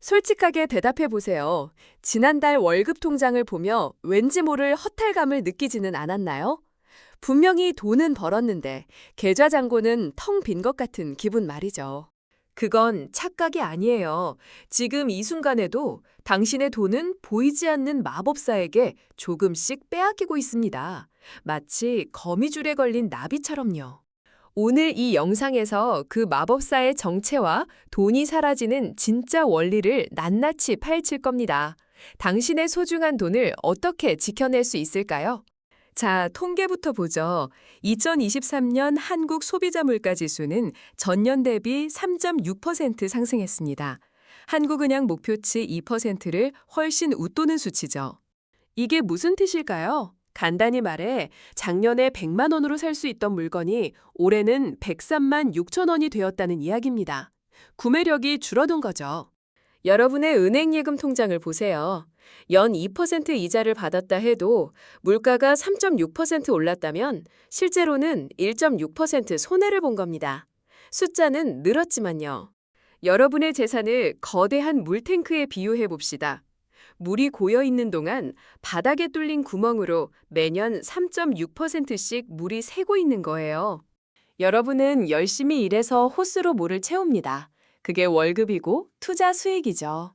솔직하게 대답해 보세요. 지난달 월급 통장을 보며 왠지 모를 허탈감을 느끼지는 않았나요? 분명히 돈은 벌었는데 계좌 잔고는 텅 빈 것 같은 기분 말이죠. 그건 착각이 아니에요. 지금 이 순간에도 당신의 돈은 보이지 않는 마법사에게 조금씩 빼앗기고 있습니다. 마치 거미줄에 걸린 나비처럼요. 오늘 이 영상에서 그 마법사의 정체와 돈이 사라지는 진짜 원리를 낱낱이 파헤칠 겁니다. 당신의 소중한 돈을 어떻게 지켜낼 수 있을까요? 자, 통계부터 보죠. 2023년 한국 소비자 물가 지수는 전년 대비 3.6% 상승했습니다. 한국은행 목표치 2%를 훨씬 웃도는 수치죠. 이게 무슨 뜻일까요? 간단히 말해 작년에 100만 원으로 살 수 있던 물건이 올해는 103만 6천 원이 되었다는 이야기입니다. 구매력이 줄어든 거죠. 여러분의 은행 예금 통장을 보세요. 연 2% 이자를 받았다 해도 물가가 3.6% 올랐다면 실제로는 1.6% 손해를 본 겁니다. 숫자는 늘었지만요. 여러분의 재산을 거대한 물탱크에 비유해 봅시다. 물이 고여 있는 동안 바닥에 뚫린 구멍으로 매년 3.6%씩 물이 새고 있는 거예요. 여러분은 열심히 일해서 호스로 물을 채웁니다. 그게 월급이고 투자 수익이죠.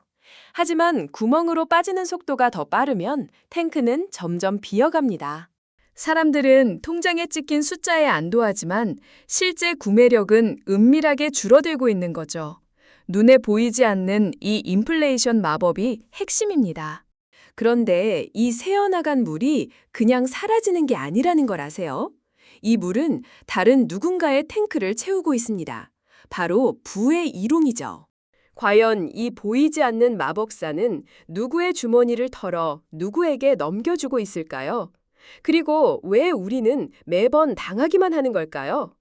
하지만 구멍으로 빠지는 속도가 더 빠르면 탱크는 점점 비어갑니다. 사람들은 통장에 찍힌 숫자에 안도하지만 실제 구매력은 은밀하게 줄어들고 있는 거죠. 눈에 보이지 않는 이 인플레이션 마법이 핵심입니다. 그런데 이 새어나간 물이 그냥 사라지는 게 아니라는 걸 아세요? 이 물은 다른 누군가의 탱크를 채우고 있습니다. 바로 부의 이론이죠. 과연 이 보이지 않는 마법사는 누구의 주머니를 털어 누구에게 넘겨주고 있을까요? 그리고 왜 우리는 매번 당하기만 하는 걸까요?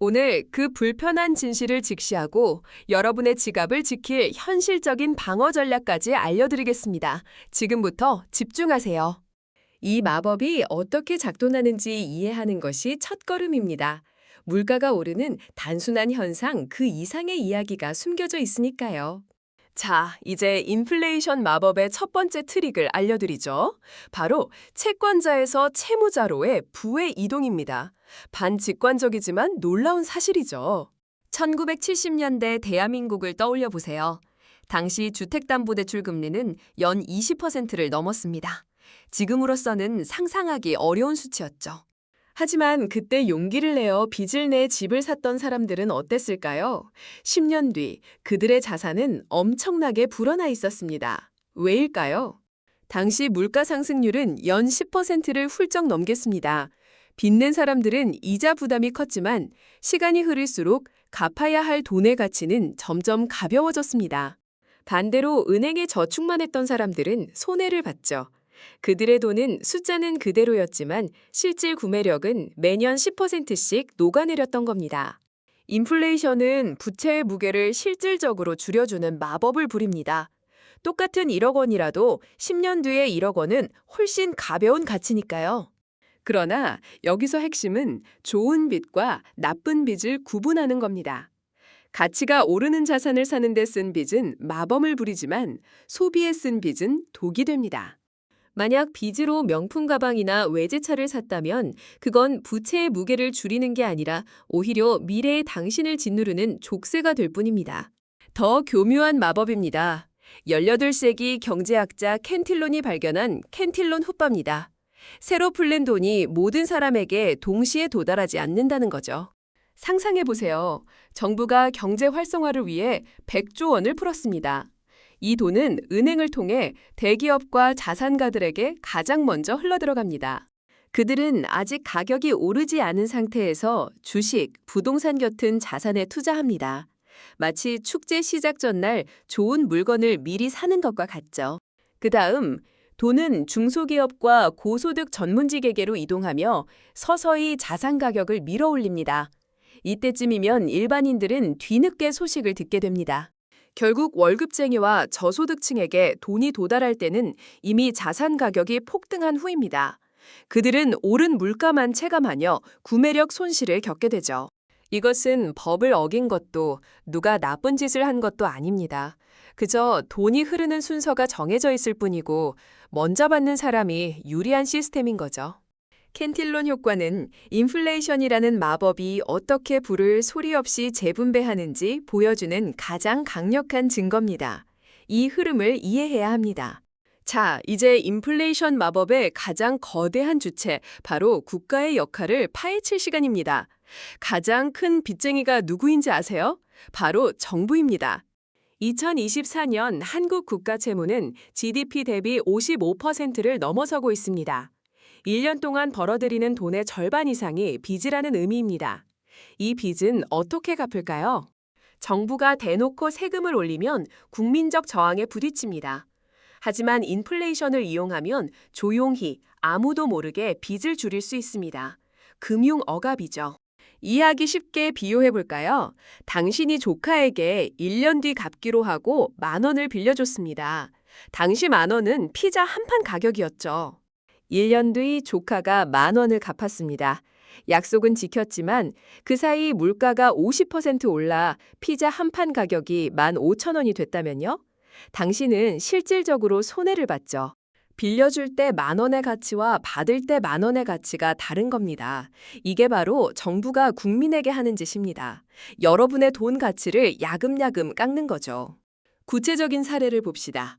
오늘 그 불편한 진실을 직시하고 여러분의 지갑을 지킬 현실적인 방어 전략까지 알려드리겠습니다. 지금부터 집중하세요. 이 마법이 어떻게 작동하는지 이해하는 것이 첫걸음입니다. 물가가 오르는 단순한 현상 그 이상의 이야기가 숨겨져 있으니까요. 자, 이제 인플레이션 마법의 첫 번째 트릭을 알려드리죠. 바로 채권자에서 채무자로의 부의 이동입니다. 반직관적이지만 놀라운 사실이죠. 1970년대 대한민국을 떠올려 보세요. 당시 주택담보대출 금리는 연 20%를 넘었습니다. 지금으로서는 상상하기 어려운 수치였죠. 하지만 그때 용기를 내어 빚을 내 집을 샀던 사람들은 어땠을까요? 10년 뒤 그들의 자산은 엄청나게 불어나 있었습니다. 왜일까요? 당시 물가 상승률은 연 10%를 훌쩍 넘겼습니다. 빚낸 사람들은 이자 부담이 컸지만 시간이 흐를수록 갚아야 할 돈의 가치는 점점 가벼워졌습니다. 반대로 은행에 저축만 했던 사람들은 손해를 봤죠. 그들의 돈은 숫자는 그대로였지만 실질 구매력은 매년 10%씩 녹아내렸던 겁니다. 인플레이션은 부채의 무게를 실질적으로 줄여주는 마법을 부립니다. 똑같은 1억 원이라도 10년 뒤에 1억 원은 훨씬 가벼운 가치니까요. 그러나 여기서 핵심은 좋은 빚과 나쁜 빚을 구분하는 겁니다. 가치가 오르는 자산을 사는 데 쓴 빚은 마법을 부리지만 소비에 쓴 빚은 독이 됩니다. 만약 빚으로 명품 가방이나 외제차를 샀다면 그건 부채의 무게를 줄이는 게 아니라 오히려 미래의 당신을 짓누르는 족쇄가 될 뿐입니다. 더 교묘한 마법입니다. 18세기 경제학자 켄틸론이 발견한 켄틸론 후빠입니다. 새로 풀린 돈이 모든 사람에게 동시에 도달하지 않는다는 거죠. 상상해보세요. 정부가 경제 활성화를 위해 100조 원을 풀었습니다. 이 돈은 은행을 통해 대기업과 자산가들에게 가장 먼저 흘러들어갑니다. 그들은 아직 가격이 오르지 않은 상태에서 주식, 부동산 같은 자산에 투자합니다. 마치 축제 시작 전날 좋은 물건을 미리 사는 것과 같죠. 그다음 돈은 중소기업과 고소득 전문직에게로 이동하며 서서히 자산 가격을 밀어올립니다. 이때쯤이면 일반인들은 뒤늦게 소식을 듣게 됩니다. 결국 월급쟁이와 저소득층에게 돈이 도달할 때는 이미 자산 가격이 폭등한 후입니다. 그들은 오른 물가만 체감하며 구매력 손실을 겪게 되죠. 이것은 법을 어긴 것도 누가 나쁜 짓을 한 것도 아닙니다. 그저 돈이 흐르는 순서가 정해져 있을 뿐이고 먼저 받는 사람이 유리한 시스템인 거죠. 캔틸론 효과는 인플레이션이라는 마법이 어떻게 부를 소리 없이 재분배하는지 보여주는 가장 강력한 증거입니다. 이 흐름을 이해해야 합니다. 자, 이제 인플레이션 마법의 가장 거대한 주체, 바로 국가의 역할을 파헤칠 시간입니다. 가장 큰 빚쟁이가 누구인지 아세요? 바로 정부입니다. 2024년 한국 국가 채무는 GDP 대비 55%를 넘어서고 있습니다. 1년 동안 벌어들이는 돈의 절반 이상이 빚이라는 의미입니다. 이 빚은 어떻게 갚을까요? 정부가 대놓고 세금을 올리면 국민적 저항에 부딪힙니다. 하지만 인플레이션을 이용하면 조용히 아무도 모르게 빚을 줄일 수 있습니다. 금융 억압이죠. 이해하기 쉽게 비유해 볼까요? 당신이 조카에게 1년 뒤 갚기로 하고 10,000원을 빌려줬습니다. 당시 10,000원은 피자 한 판 가격이었죠. 1년 뒤 조카가 10,000원을 갚았습니다. 약속은 지켰지만 그 사이 물가가 50% 올라 피자 한 판 가격이 15,000원이 됐다면요? 당신은 실질적으로 손해를 봤죠. 빌려줄 때 10,000원의 가치와 받을 때 10,000원의 가치가 다른 겁니다. 이게 바로 정부가 국민에게 하는 짓입니다. 여러분의 돈 가치를 야금야금 깎는 거죠. 구체적인 사례를 봅시다.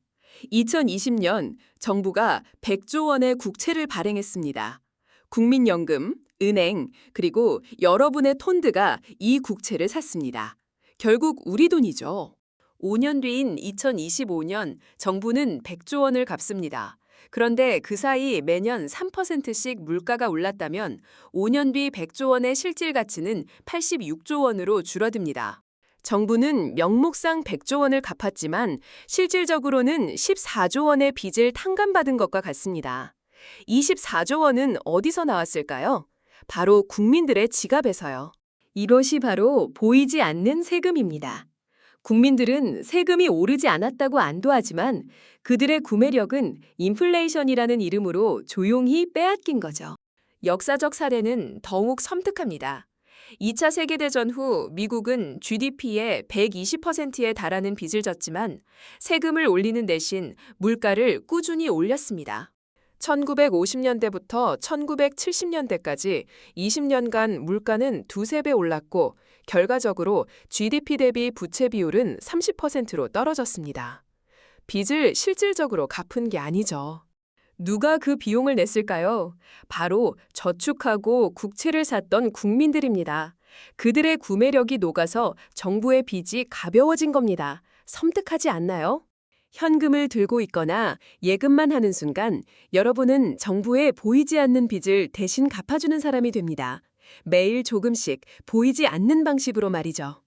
2020년 정부가 100조 원의 국채를 발행했습니다. 국민연금, 은행, 그리고 여러분의 fon드가 이 국채를 샀습니다. 결국 우리 돈이죠. 5년 뒤인 2025년 정부는 100조 원을 갚습니다. 그런데 그 사이 매년 3%씩 물가가 올랐다면 5년 뒤 100조 원의 실질 가치는 86조 원으로 줄어듭니다. 정부는 명목상 100조 원을 갚았지만 실질적으로는 14조 원의 빚을 탕감받은 것과 같습니다. 24조 원은 어디서 나왔을까요? 바로 국민들의 지갑에서요. 이것이 바로 보이지 않는 세금입니다. 국민들은 세금이 오르지 않았다고 안도하지만 그들의 구매력은 인플레이션이라는 이름으로 조용히 빼앗긴 거죠. 역사적 사례는 더욱 섬뜩합니다. 2차 세계대전 후 미국은 GDP의 120%에 달하는 빚을 졌지만 세금을 올리는 대신 물가를 꾸준히 올렸습니다. 1950년대부터 1970년대까지 20년간 물가는 두세 배 올랐고 결과적으로 GDP 대비 부채 비율은 30%로 떨어졌습니다. 빚을 실질적으로 갚은 게 아니죠. 누가 그 비용을 냈을까요? 바로 저축하고 국채를 샀던 국민들입니다. 그들의 구매력이 녹아서 정부의 빚이 가벼워진 겁니다. 섬뜩하지 않나요? 현금을 들고 있거나 예금만 하는 순간 여러분은 정부에 보이지 않는 빚을 대신 갚아주는 사람이 됩니다. 매일 조금씩 보이지 않는 방식으로 말이죠.